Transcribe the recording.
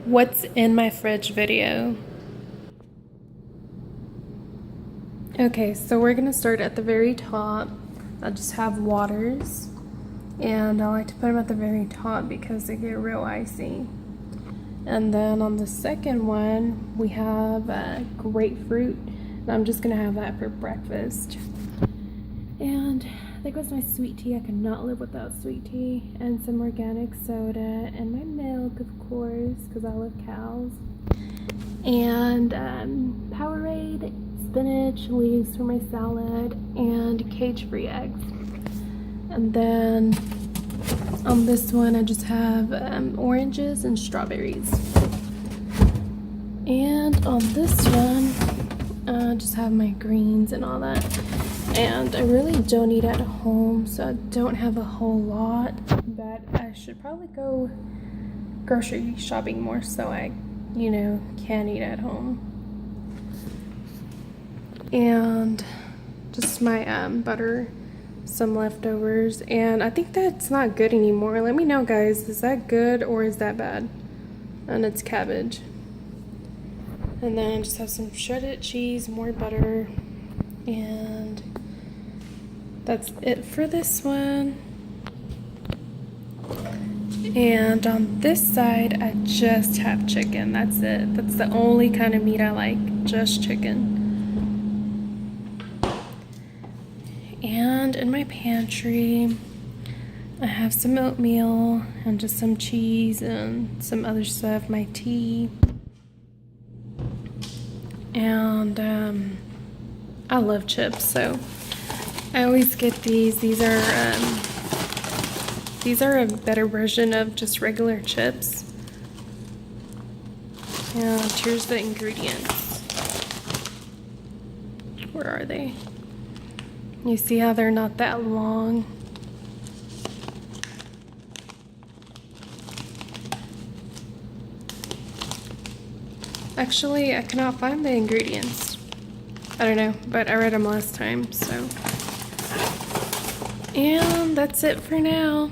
What's in my fridge video. Okay, so we're gonna start at the very top. I'll just have waters, and I like to put them at the very top because they get real icy. And then on the second one, we have grapefruit, and I'm just gonna have that for breakfast. And there goes my sweet tea. I could not live without sweet tea. And some organic soda, and my milk, of course, because I love cows. And Powerade, spinach, leaves for my salad, and cage-free eggs. And then on this one, I just have oranges and strawberries. And on this one, I just have my greens and all that. And I really don't eat at home, so I don't have a whole lot, but I should probably go grocery shopping more so I, can eat at home. And just my butter, some leftovers, and I think that's not good anymore. Let me know, guys, is that good or is that bad? And it's cabbage. And then just have some shredded cheese, more butter, and that's it for this one. And on this side, I just have chicken. That's it. That's the only kind of meat I like, just chicken. And in my pantry, I have some oatmeal and just some cheese and some other stuff, my tea. And I love chips, so I always get these. These are a better version of just regular chips. And here's the ingredients. Where are they? You see how they're not that long? Actually, I cannot find the ingredients. I don't know, but I read them last time, so. And that's it for now.